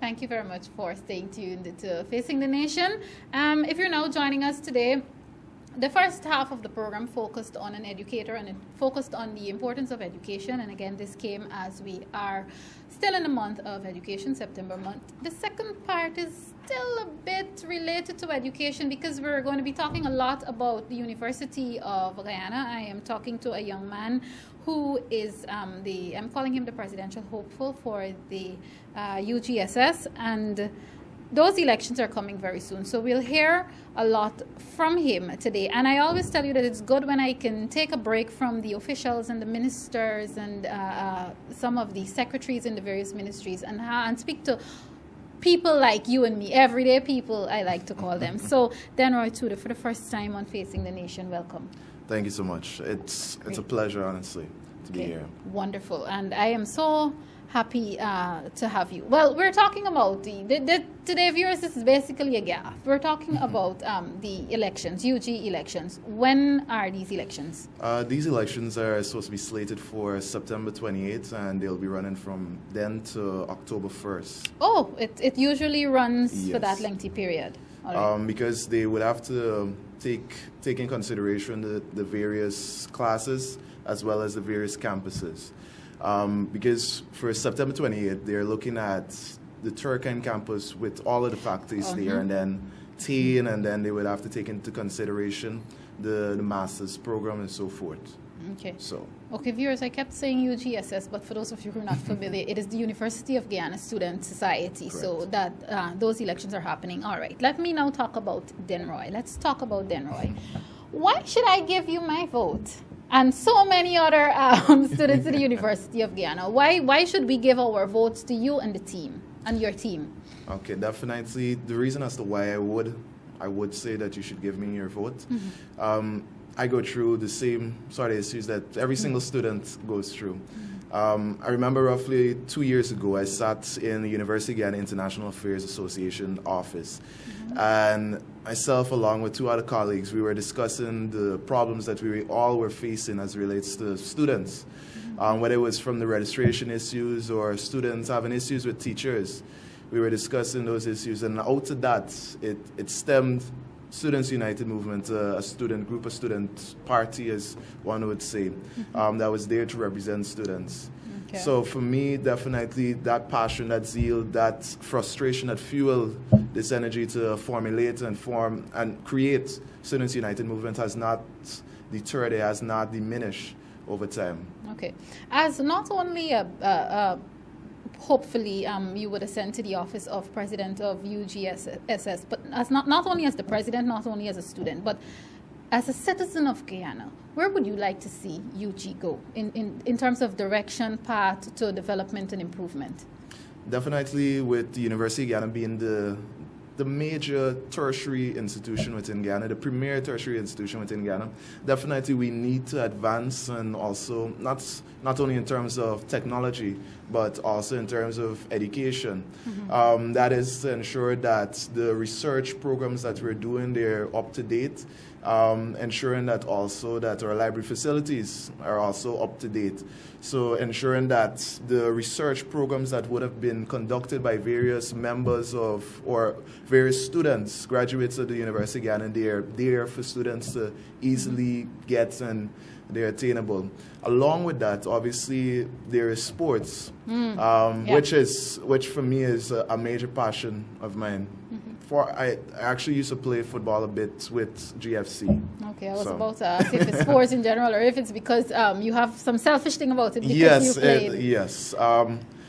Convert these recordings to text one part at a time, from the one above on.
Thank you very much for staying tuned to Facing the Nation. If you're now joining us today, the first half of the program focused on an educator and it focused on the importance of education. And again, this came as we are still in the month of education, September month. The second part is still a bit related to education because we're going to be talking a lot about the University of Guyana. I am talking to a young man who is I'm calling him the presidential hopeful for the UGSS, and those elections are coming very soon. So we'll hear a lot from him today. And I always tell you that it's good when I can take a break from the officials and the ministers and some of the secretaries in the various ministries and speak to people like you and me, everyday people, I like to call them. So, Denroy Tudor, for the first time on Facing the Nation, welcome. Thank you so much. It's a pleasure, honestly, to be here. Wonderful. And I am so happy to have you. Well, we're talking about today, viewers, this is basically a gaffe. We're talking about the elections, UG elections. When are these elections? These elections are supposed to be slated for September 28th, and they'll be running from then to October 1st. Oh, it usually runs for that lengthy period. All right. Because they would have to take in consideration the various classes as well as the various campuses. Because for September 28th, they're looking at the Turkine campus with all of the faculties there, and then teen, and then they would have to take into consideration the master's program and so forth. Okay, viewers, I kept saying UGSS, but for those of you who are not familiar, it is the University of Guyana Student Society. Correct. So that those elections are happening. All right, let me now talk about Denroy. Let's talk about Denroy. Why should I give you my vote? And so many other students at the University of Guyana. Why should we give our votes to you and the team, and your team? Okay, definitely. The reason as to why I would say that you should give me your vote. I go through the same sort of issues that every single student goes through. I remember roughly 2 years ago, I sat in the University of Guyana International Affairs Association office. And myself, along with two other colleagues, we were discussing the problems that we all were facing as it relates to students, whether it was from the registration issues or students having issues with teachers. We were discussing those issues, and out of that, it stemmed Students United movement, a student group, a student party, as one would say, that was there to represent students. Okay. So for me, definitely that passion, that zeal, that frustration that fueled this energy to formulate and form and create Students United movement has not deterred, it has not diminished over time. Okay. As not only hopefully you would ascend to the office of president of UGSS, but as not only as the president, not only as a student, but as a citizen of Guyana, where would you like to see UG go in terms of direction, path to development and improvement? Definitely with the University of Guyana being the major tertiary institution within Guyana, the premier tertiary institution within Guyana, definitely we need to advance, and also not only in terms of technology, but also in terms of education. That is to ensure that the research programs that we're doing, they're up to date, ensuring that also that our library facilities are also up to date. So ensuring that the research programs that would have been conducted by various members of, or various students, graduates of the University of Guyana, they're there for students to easily get, and they're attainable. Along with that, obviously, there is sports, which for me is a major passion of mine. I actually used to play football a bit with GFC. Okay, I was about to ask if it's sports in general or if it's because you have some selfish thing about it because you played. Yes.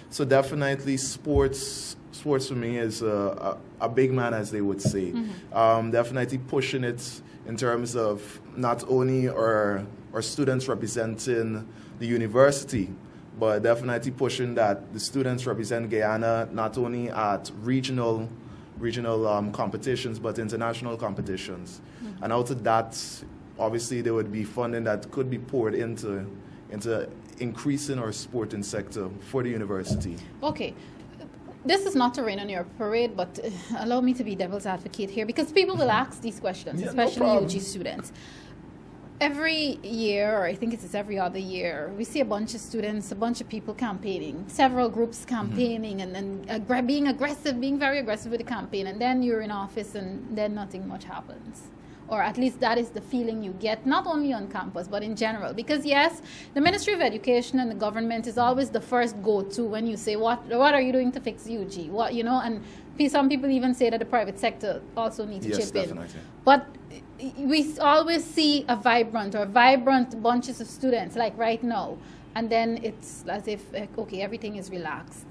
So definitely sports for me is a big man, as they would say. Definitely pushing it in terms of not only our students representing the university, but definitely pushing that the students represent Guyana not only at regional competitions, but international competitions. And out of that, obviously, there would be funding that could be poured into increasing our sporting sector for the university. Okay. This is not to rain on your parade, but allow me to be devil's advocate here, because people will ask these questions, especially UG students. Every year, or I think it's every other year, we see a bunch of students, a bunch of people campaigning, several groups campaigning, and then being aggressive, being very aggressive with the campaign, and then you're in office and then nothing much happens. Or at least that is the feeling you get, not only on campus, but in general. Because yes, the Ministry of Education and the government is always the first go-to when you say, what are you doing to fix UG? What, you know, and some people even say that the private sector also needs to chip in. But we always see a vibrant bunches of students, like right now, and then it's as if, okay, everything is relaxed.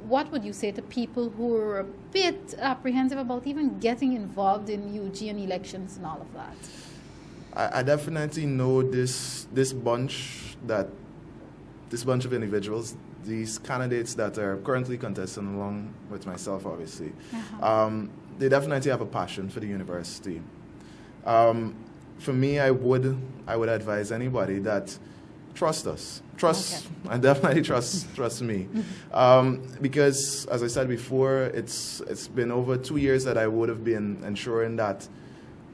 What would you say to people who are a bit apprehensive about even getting involved in UG and elections and all of that? I definitely know this bunch of individuals, these candidates that are currently contesting along with myself, obviously. They definitely have a passion for the university. For me, I would advise anybody that trust us. And definitely trust me. Because, as I said before, it's been over 2 years that I would have been ensuring that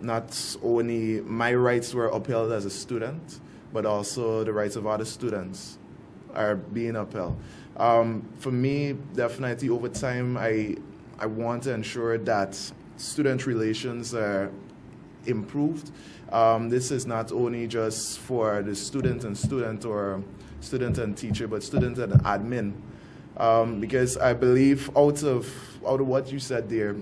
not only my rights were upheld as a student, but also the rights of other students are being upheld. For me, definitely over time, I want to ensure that student relations are improved. This is not only just for the student or student and teacher, but student and admin. Because I believe out of what you said there,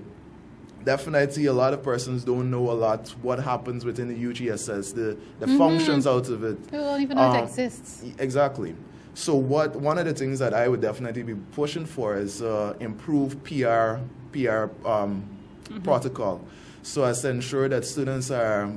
definitely a lot of persons don't know a lot what happens within the UGSS, the functions out of it. People don't even know it exists. Exactly. So one of the things that I would definitely be pushing for is improved PR protocol, so as to ensure that students are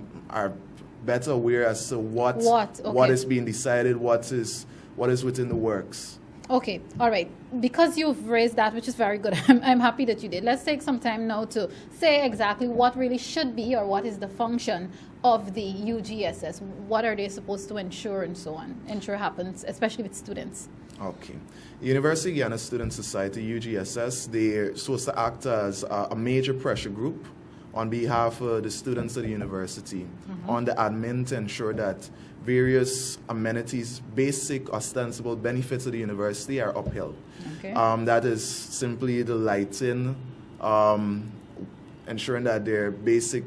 better aware as to what is being decided, what is within the works. Okay, all right. Because you've raised that, which is very good, I'm happy that you did. Let's take some time now to say exactly what really should be, or what is the function of the UGSS. What are they supposed to ensure and so on? Ensure happens, especially with students. Okay. The University of Guyana Student Society, UGSS, they're supposed to act as a major pressure group on behalf of the students of the university, on the admin, to ensure that various amenities, basic ostensible benefits of the university are upheld. Okay. That is simply the lighting, ensuring that their basic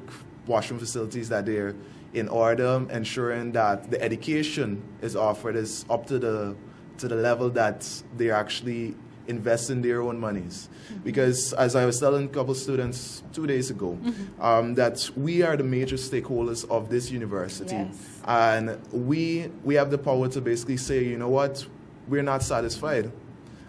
washroom facilities, that they're in order, ensuring that the education is offered is up to the level that they're actually investing their own monies. Because as I was telling a couple students 2 days ago, that we are the major stakeholders of this university. Yes. And we have the power to basically say, you know what, we're not satisfied.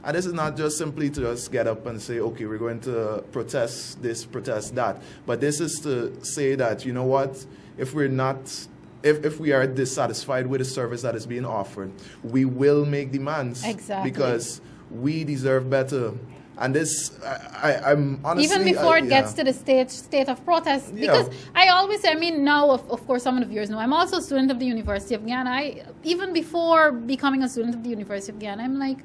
And this is not just simply to just get up and say, okay, we're going to protest this, protest that. But this is to say that, you know what, if we are dissatisfied with the service that is being offered, we will make demands. Exactly. Because we deserve better. And this, I'm honestly... Even before it gets to the state of protest. Because I always say, I mean, now, of course, some of the viewers know, I'm also a student of the University of Guyana. Even before becoming a student of the University of Guyana, I'm like,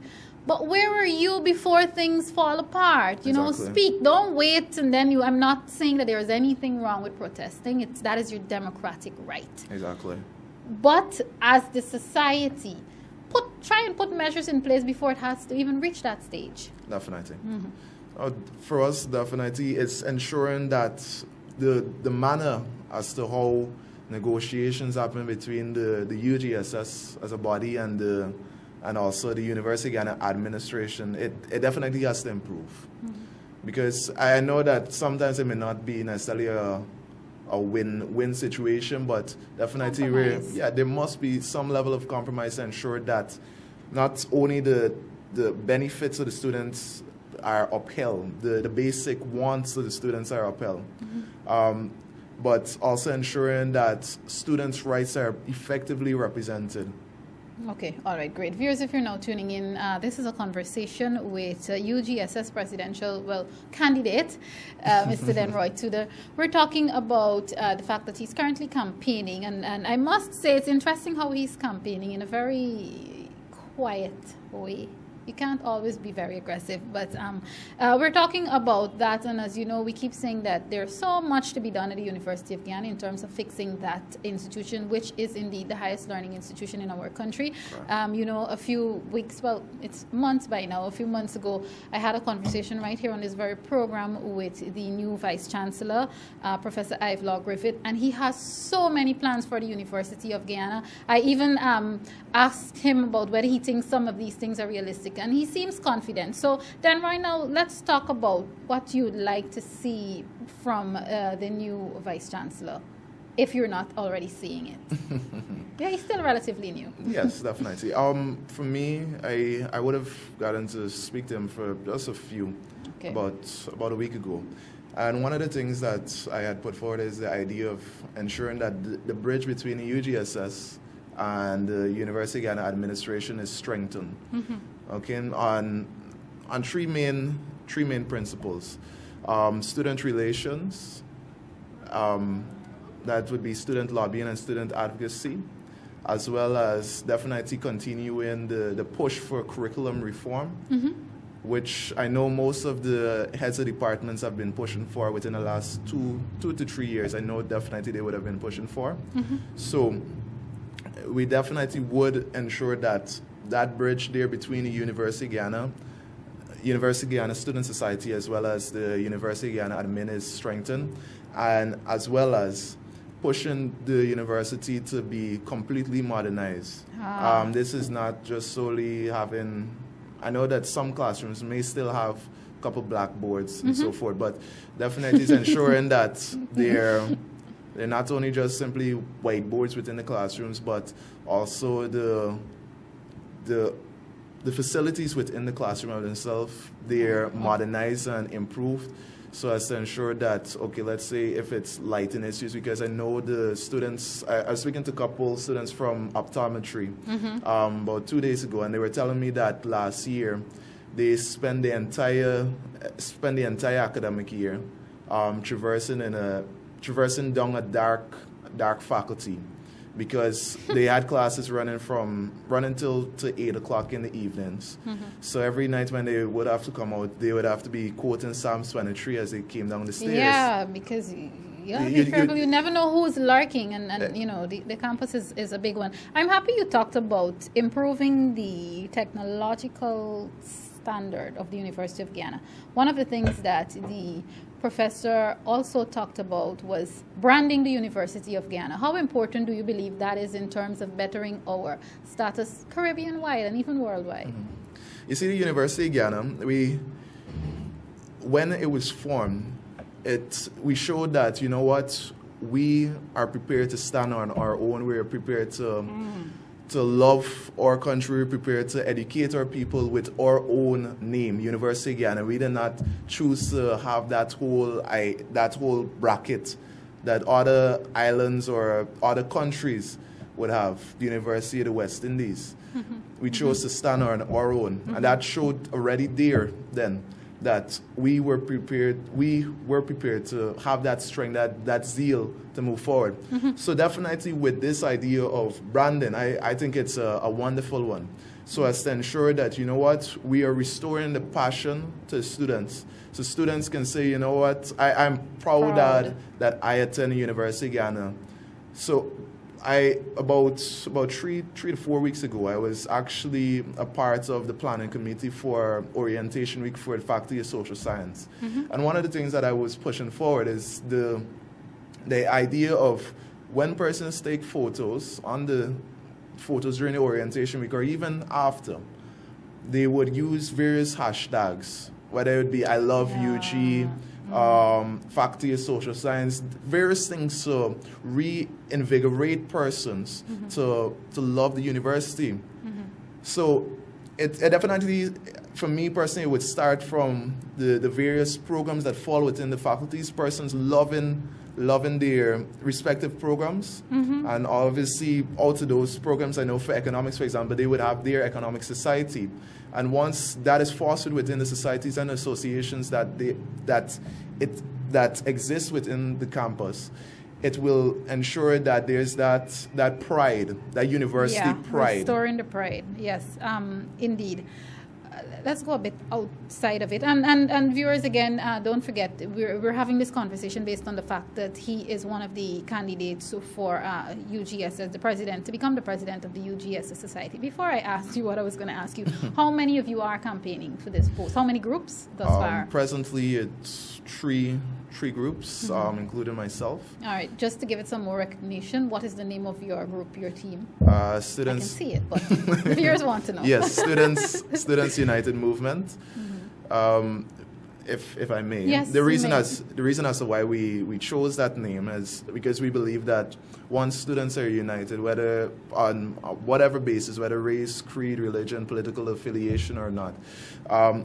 but where were you before things fall apart? You know, speak. Don't wait, and then I'm not saying that there is anything wrong with protesting. That is your democratic right. Exactly. But as the society, try and put measures in place before it has to even reach that stage. Definitely. For us, definitely, it's ensuring that the manner as to how negotiations happen between the UGSS as a body and also the University of Guyana administration, it definitely has to improve. Because I know that sometimes it may not be necessarily a win-win situation, but definitely there must be some level of compromise to ensure that not only the benefits of the students are upheld, the basic wants of the students are upheld, but also ensuring that students' rights are effectively represented. Okay, all right, great. Viewers, if you're now tuning in, this is a conversation with UGSS presidential, candidate, Mr. Denroy Tudor. We're talking about the fact that he's currently campaigning, and I must say it's interesting how he's campaigning in a very quiet way. you can't always be very aggressive, but we're talking about that, and as you know, we keep saying that there's so much to be done at the University of Guyana in terms of fixing that institution, which is indeed the highest learning institution in our country. Right. You know, a few weeks, well, it's months by now, a few months ago, I had a conversation right here on this very program with the new Vice Chancellor, Professor Ivelaw Griffith, and he has so many plans for the University of Guyana. I even asked him about whether he thinks some of these things are realistic, and he seems confident. So then right now, let's talk about what you'd like to see from the new Vice Chancellor, if you're not already seeing it. Yeah, he's still relatively new. Yes, definitely. For me, I would have gotten to speak to him for just a few, about a week ago. And one of the things that I had put forward is the idea of ensuring that the bridge between the UGSS and the University of Guyana administration is strengthened. Mm-hmm. Okay, on three main principles: student relations, that would be student lobbying and student advocacy, as well as definitely continuing the push for curriculum reform, mm-hmm. which I know most of the heads of departments have been pushing for within the last two to 3 years. I know definitely they would have been pushing for. Mm-hmm. So we definitely would ensure that that bridge there between the University of Guyana Student Society, as well as the University of Guyana admin, is strengthened, and as well as pushing the university to be completely modernized. This is not just solely having, I know that some classrooms may still have a couple blackboards mm-hmm. and so forth, but definitely is ensuring that they're not only just simply whiteboards within the classrooms, but also the facilities within the classroom themselves, they're modernized and improved, so as to ensure that, okay, let's say if it's lighting issues, because I know the students, I was speaking to a couple students from optometry mm-hmm. About 2 days ago, and they were telling me that last year they spent the entire academic year traversing down a dark faculty, because they had classes running till 8 o'clock in the evenings. Mm-hmm. So every night when they would have to come out, they would have to be quoting Psalms 23 as they came down the stairs. Yeah, because you never know who's lurking, and you know, the campus is a big one. I'm happy you talked about improving the technological standard of the University of Guyana. One of the things that the professor also talked about was branding the University of Guyana. How important do you believe that is in terms of bettering our status Caribbean-wide and even worldwide? Mm-hmm. You see, the University of Guyana, when it was formed, we showed that, you know what, we are prepared to stand on our own. We are prepared to love our country, we're prepared to educate our people with our own name, University of Guyana. We did not choose to have that whole bracket that other islands or other countries would have, the University of the West Indies. Mm-hmm. We chose to stand on our own, mm-hmm. and that showed already there then that we were prepared to have that strength, that zeal to move forward. Mm-hmm. So definitely with this idea of branding, I think it's a wonderful one. So as to ensure that, you know what, we are restoring the passion to students. So students can say, you know what, I'm proud that I attend the University of Guyana. So about 3 to 4 weeks ago, I was actually a part of the planning committee for orientation week for the Faculty of Social Science. Mm-hmm. And one of the things that I was pushing forward is the idea of when persons take photos during the orientation week or even after, they would use various hashtags, whether it would be I love UG, Faculty of Social Science, various things to reinvigorate persons mm-hmm. to love the university. Mm-hmm. So it definitely, for me personally, it would start from the various programs that fall within the faculties, persons loving their respective programs. Mm-hmm. And obviously out of those programs, I know for economics, for example, they would have their economic society. And once that is fostered within the societies and associations that exists within the campus, it will ensure that there's that pride, that university pride. Restoring the pride, yes, indeed. let's go a bit outside of it. And viewers, again, don't forget, we're having this conversation based on the fact that he is one of the candidates for UGS as the president, to become the president of the UGS Society. Before I asked you what I was going to ask you, how many of you are campaigning for this post? How many groups thus far? Presently, it's three groups, including myself. All right, just to give it some more recognition, what is the name of your group, your team? Students. I can see it, but the viewers want to know. Yes, Students United Movement. If I may, yes, the reason as to why we chose that name is because we believe that once students are united, whether on whatever basis, whether race, creed, religion, political affiliation or not,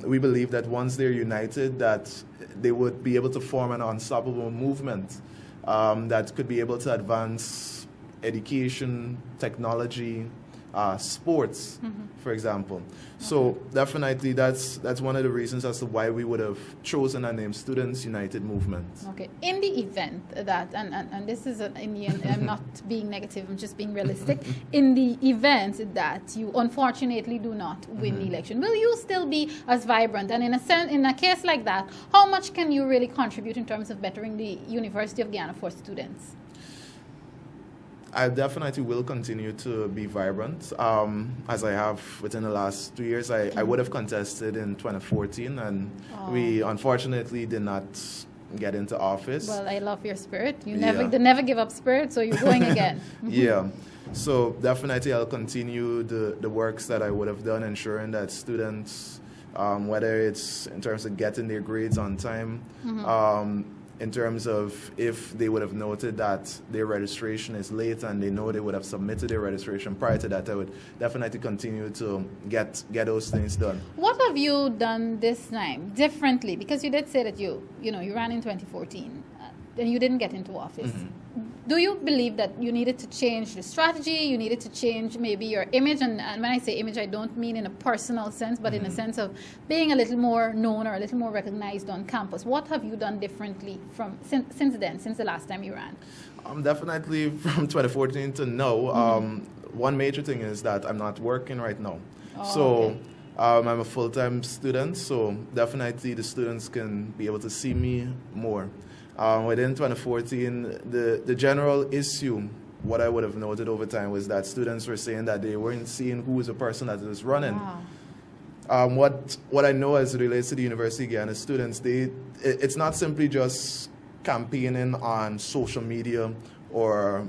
we believe that once they're united, that they would be able to form an unstoppable movement that could be able to advance education, technology, sports, for example. So definitely that's one of the reasons as to why we would have chosen a name, Students United Movement. Okay. In the event that, and this is in the end, I'm not being negative, I'm just being realistic. In the event that you unfortunately do not win the election, will you still be as vibrant? And in a case like that, how much can you really contribute in terms of bettering the University of Guyana for students? I definitely will continue to be vibrant, as I have within the last 2 years. I would have contested in 2014, and we unfortunately did not get into office. Well, I love your spirit. You never give up spirit, so you're going again. Yeah. So definitely I'll continue the works that I would have done, ensuring that students, whether it's in terms of getting their grades on time, in terms of if they would have noted that their registration is late and they know they would have submitted their registration prior to that, I would definitely continue to get those things done. What have you done this time differently? Because you did say that you ran in 2014 and you didn't get into office. Do you believe that you needed to change the strategy, you needed to change maybe your image? And when I say image, I don't mean in a personal sense, but in a sense of being a little more known or a little more recognized on campus. What have you done differently since then, since the last time you ran? Definitely from 2014 to now. One major thing is that I'm not working right now. I'm a full-time student, so definitely the students can be able to see me more. Within 2014, the general issue, what I would have noted over time, was that students were saying that they weren't seeing who was the person that was running. Wow. What I know as it relates to the University of Guyana students, it's not simply just campaigning on social media or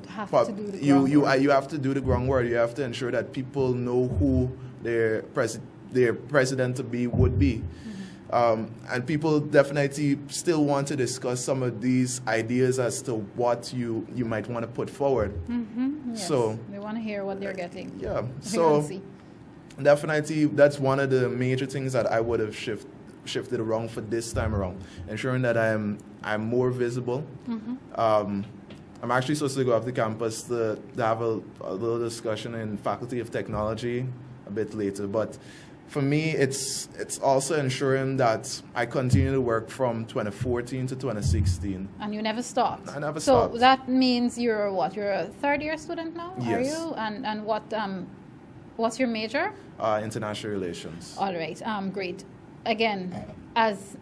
you have to do the groundwork. You have to ensure that people know who their president to be would be. And people definitely still want to discuss some of these ideas as to what you might want to put forward. Yes. So they want to hear what they're getting. Yeah. So definitely that's one of the major things that I would have shifted around for this time around, ensuring that I'm more visible. I'm actually supposed to go up to campus to have a little discussion in Faculty of Technology a bit later, but for me, it's also ensuring that I continue to work from 2014 to 2016. And you never stopped? I never stopped. So that means you're what? You're a third-year student now? Yes. Are you? And what's your major? International Relations. All right. Great. Again, as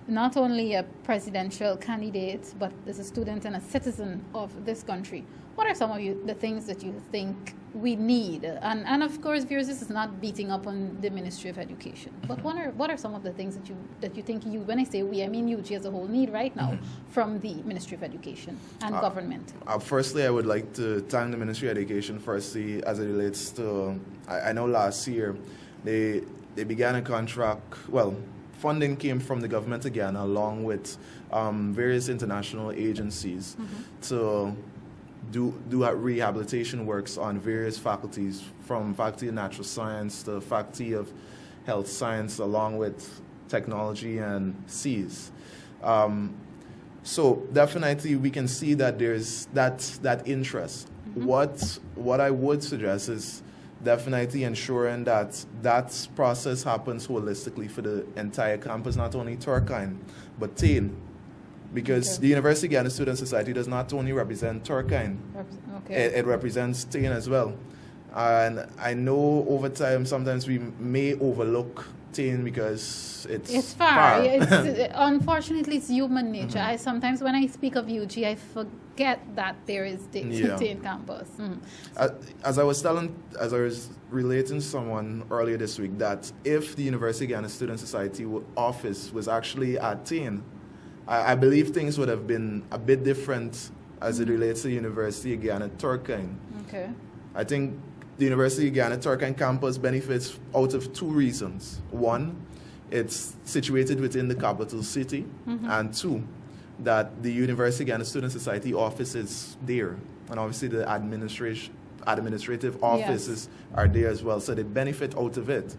not only a presidential candidate, but as a student and a citizen of this country, what are some of the things that you think we need? And of course, viewers, this is not beating up on the Ministry of Education, but what are some of the things that you think when I say we, I mean UG as a whole, need right now from the Ministry of Education and government? Firstly, I would like to thank the Ministry of Education firstly as it relates to, I know last year they began a contract, funding came from the government of Guyana along with various international agencies to do rehabilitation works on various faculties, from Faculty of Natural Science to Faculty of Health Science, along with Technology and Cs. So definitely we can see that there's that interest. What I would suggest is definitely ensuring that that process happens holistically for the entire campus, not only Turkine, but Tain. Because the University of Guyana Student Society does not only represent Turkine, it represents Tain as well. And I know over time sometimes we may overlook Tain because it's far. Unfortunately, it's human nature. Sometimes when I speak of UG, I forget that there is the Tain campus. As I was relating to someone earlier this week, that if the University of Guyana Student Society office was actually at Tain, I believe things would have been a bit different as it relates to the University of Guyana Turkine. Okay. I think the University of Guyana Turkine campus benefits out of two reasons. One, it's situated within the capital city, and two, that the University of Guyana Student Society office is there, and obviously the administrative offices are there as well, so they benefit out of it.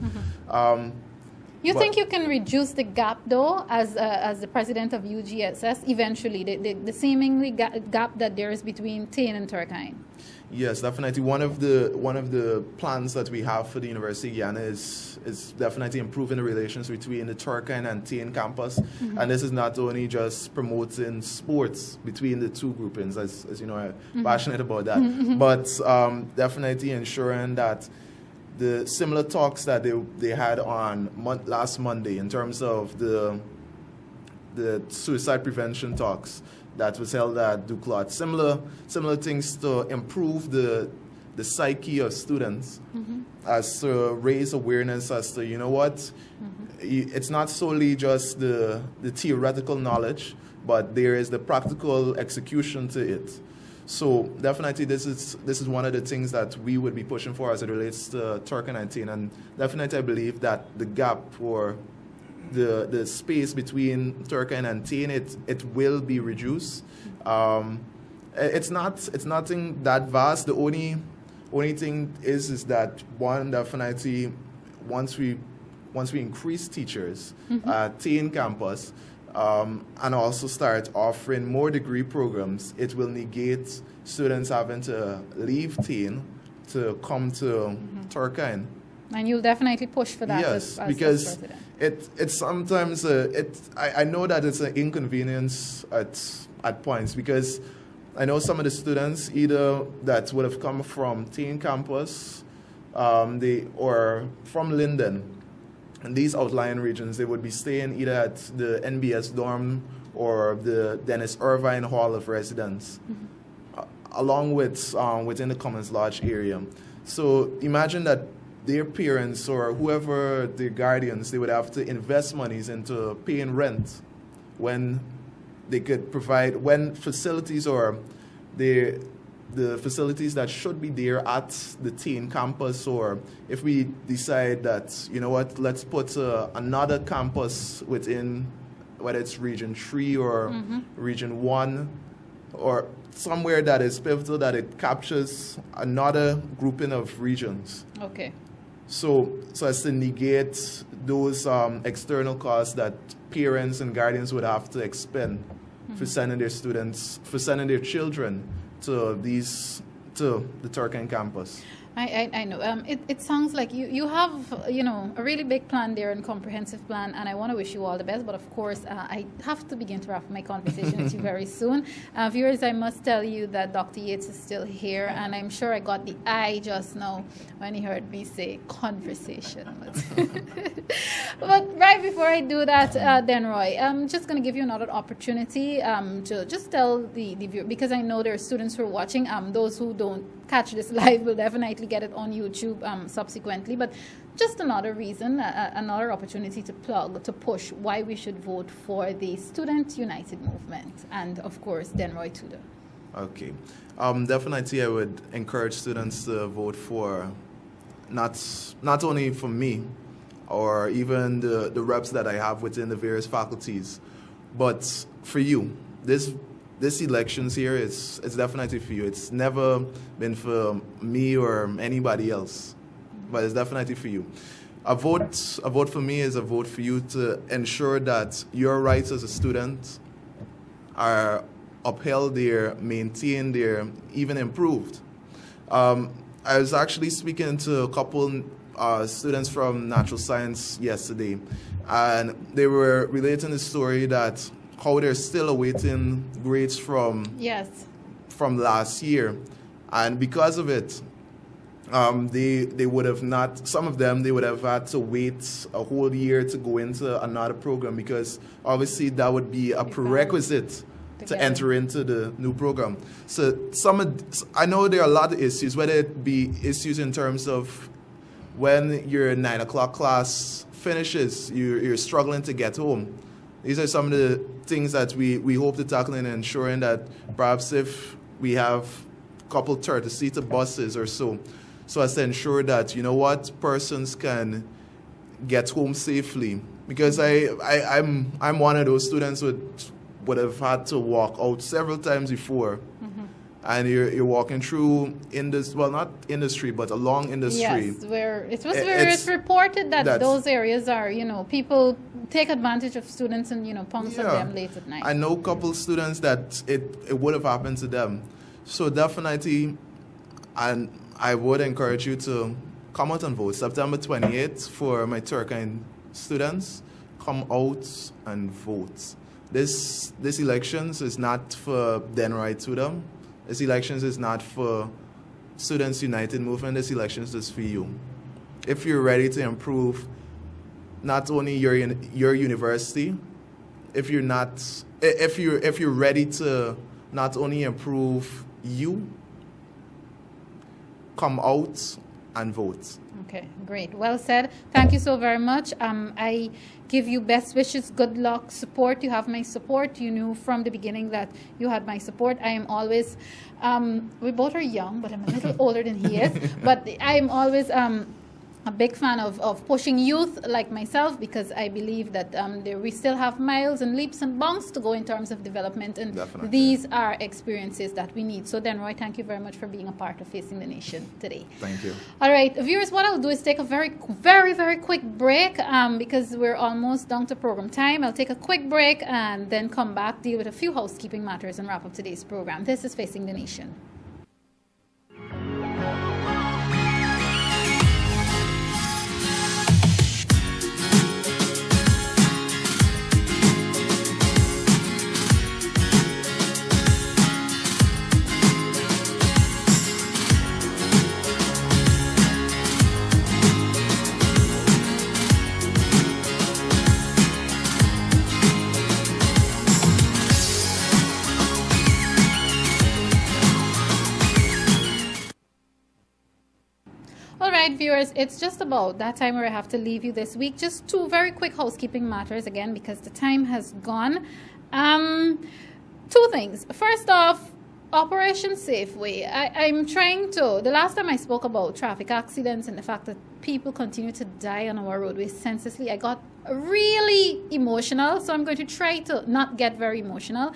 You think you can reduce the gap, though, as the president of UGSS, eventually, the seemingly gap that there is between Tain and Turkine? Yes, definitely. One of the plans that we have for the University of Guyana is definitely improving the relations between the Turkine and Tain campus. And this is not only just promoting sports between the two groupings, as you know, I'm passionate about that, but definitely ensuring that the similar talks that they had on last Monday in terms of the suicide prevention talks that was held at Duclot. Similar things to improve the psyche of students, as to raise awareness as to, you know what, it's not solely just the theoretical knowledge, but there is the practical execution to it. So definitely this is one of the things that we would be pushing for as it relates to Turkine and Tain, and definitely I believe that the gap for the space between Turkine and Tain, it will be reduced. It's nothing that vast. The only thing is that one, definitely once we increase teachers at Tain campus, and also start offering more degree programs, it will negate students having to leave Tain to come to Turkine. And you'll definitely push for that. Yes, as because president. It's sometimes I know that it's an inconvenience at points, because I know some of the students either that would have come from Tain campus, or from Linden, and these outlying regions, they would be staying either at the NBS dorm or the Dennis Irvine Hall of Residence, along with within the Commons Lodge area. So imagine that their parents or whoever their guardians, they would have to invest monies into paying rent when they could provide, when facilities or the facilities that should be there at the Tain campus, or if we decide that, you know what, let's put another campus within, whether it's Region 3 or Region 1, or somewhere that is pivotal, that it captures another grouping of regions. Okay. So as to negate those external costs that parents and guardians would have to expend for sending their students, for sending their children to the Turkine campus. I know. It sounds like you have, a really big plan there and comprehensive plan, and I want to wish you all the best. But of course, I have to begin to wrap my conversation with you very soon. Viewers, I must tell you that Dr. Yates is still here, and I'm sure I got the eye just now when he heard me say conversation. But right before I do that, Denroy, I'm just going to give you another opportunity to just tell the viewer, because I know there are students who are watching. Those who don't catch this live will definitely get it on YouTube subsequently, but just another reason, another opportunity to plug, to push why we should vote for the Student United Movement, and of course Denroy Tudor. Okay, definitely I would encourage students to vote for not only for me or even the reps that I have within the various faculties, but for you. This elections here, it's definitely for you. It's never been for me or anybody else, but it's definitely for you. A vote for me is a vote for you to ensure that your rights as a student are upheld, they're maintained, they're even improved. I was actually speaking to a couple students from natural science yesterday, and they were relating the story that how they're still awaiting grades from last year, and because of it, they would have not, some of them, they would have had to wait a whole year to go into another program, because obviously that would be a prerequisite to enter into the new program. So I know there are a lot of issues, whether it be issues in terms of when your 9 o'clock class finishes, you're struggling to get home. These are some of the things that we hope to tackle in ensuring that perhaps if we have a couple 30-seater buses or so as to ensure that, you know what, persons can get home safely. Because I'm one of those students who would have had to walk out several times before. And you're walking through not industry, but along industry. Yes, where it's reported that those areas are, people take advantage of students and, punks on them late at night. I know a couple students that it would have happened to them. So definitely, and I would encourage you to come out and vote. September 28th for my Turkine students, come out and vote. This elections is not for Denroy Tudor. This elections is not for Students United Movement. This elections is for you. If you're ready to improve not only your university, if you're ready to not only improve you, come out and vote. Okay, great. Well said. Thank you so very much. I give you best wishes, good luck, support. You have my support. You knew from the beginning that you had my support. I am always, we both are young, but I'm a little older than he is. But I'm always a big fan of pushing youth like myself, because I believe that we still have miles and leaps and bounds to go in terms of development, and Definitely. These are experiences that we need. So Denroy, thank you very much for being a part of Facing the Nation today. Thank you. All right, viewers, what I'll do is take a very, very, very quick break because we're almost down to program time. I'll take a quick break and then come back, deal with a few housekeeping matters, and wrap up today's program. This is Facing the Nation. Viewers, it's just about that time where I have to leave you this week. Just two very quick housekeeping matters again, because the time has gone. Two things. First off, Operation Safeway. I'm trying to, the last time I spoke about traffic accidents and the fact that people continue to die on our roadways senselessly, I got really emotional, so I'm going to try to not get very emotional.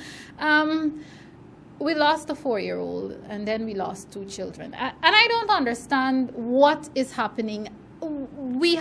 We lost a 4-year-old, and then we lost 2 children. And I don't understand what is happening. We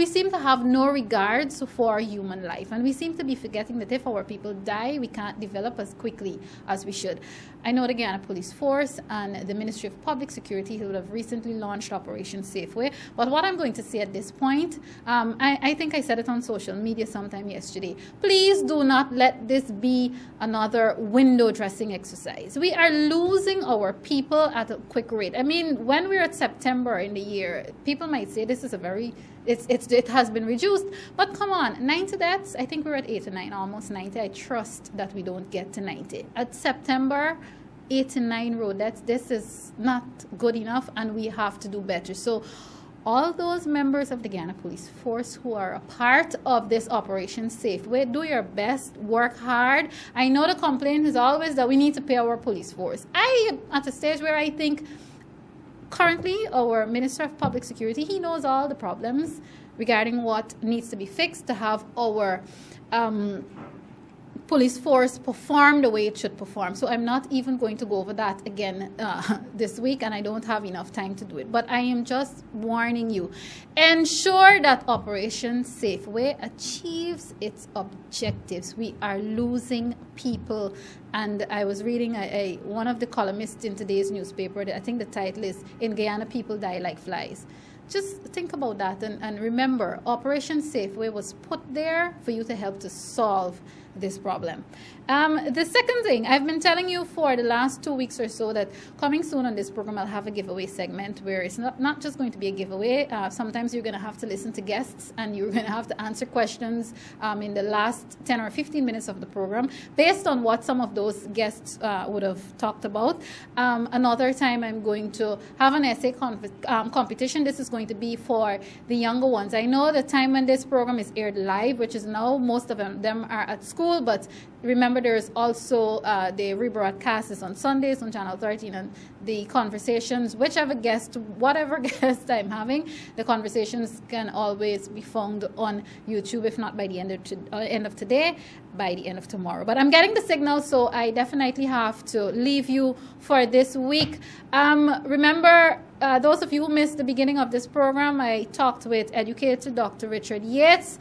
seem to have no regards for human life, and we seem to be forgetting that if our people die, we can't develop as quickly as we should. I know the Guyana Police Force and the Ministry of Public Security who have recently launched Operation Safeway, but what I'm going to say at this point, I think I said it on social media sometime yesterday, please do not let this be another window dressing exercise. We are losing our people at a quick rate. I mean, when we're at September in the year, people might say this is a very, it has been reduced, but come on, 90 deaths, I think we're at 89, almost 90. I trust that we don't get to 90. At September, 89 road deaths, this is not good enough, and we have to do better. So all those members of the Guyana Police Force who are a part of this Operation Safeway, do your best, work hard. I know the complaint is always that we need to pay our police force. I am at a stage where I think currently our Minister of Public Security, he knows all the problems regarding what needs to be fixed to have our police force perform the way it should perform. So I'm not even going to go over that again this week, and I don't have enough time to do it. But I am just warning you. Ensure that Operation Safeway achieves its objectives. We are losing people. And I was reading one of the columnists in today's newspaper. I think the title is, "In Guyana, People Die Like Flies." Just think about that and remember, Operation Safeway was put there for you to help to solve this problem. The second thing, I've been telling you for the last 2 weeks or so that coming soon on this program, I'll have a giveaway segment where it's not just going to be a giveaway. Sometimes you're going to have to listen to guests and you're going to have to answer questions in the last 10 or 15 minutes of the program based on what some of those guests would have talked about. Another time I'm going to have an essay competition. This is going to be for the younger ones. I know the time when this program is aired live, which is now most of them are at school, but remember there is also the rebroadcast is on Sundays on Channel 13, and the conversations, whatever guest I'm having, the conversations can always be found on YouTube, if not by the end of today, by the end of tomorrow. But I'm getting the signal, so I definitely have to leave you for this week. Remember, those of you who missed the beginning of this program, I talked with educator Dr. Richard Yates.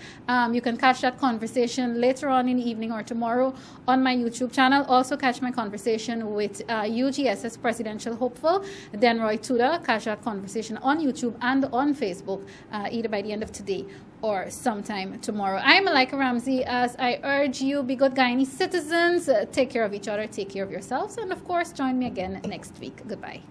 You can catch that conversation later on in the evening or tomorrow on my YouTube channel. Also catch my conversation with UGSS Presidential Hopeful Denroy Tudor. Catch that conversation on YouTube and on Facebook either by the end of today or sometime tomorrow. I'm Malika Ramsey. As I urge you, be good Guyanese citizens, take care of each other, take care of yourselves, and of course join me again next week. Goodbye.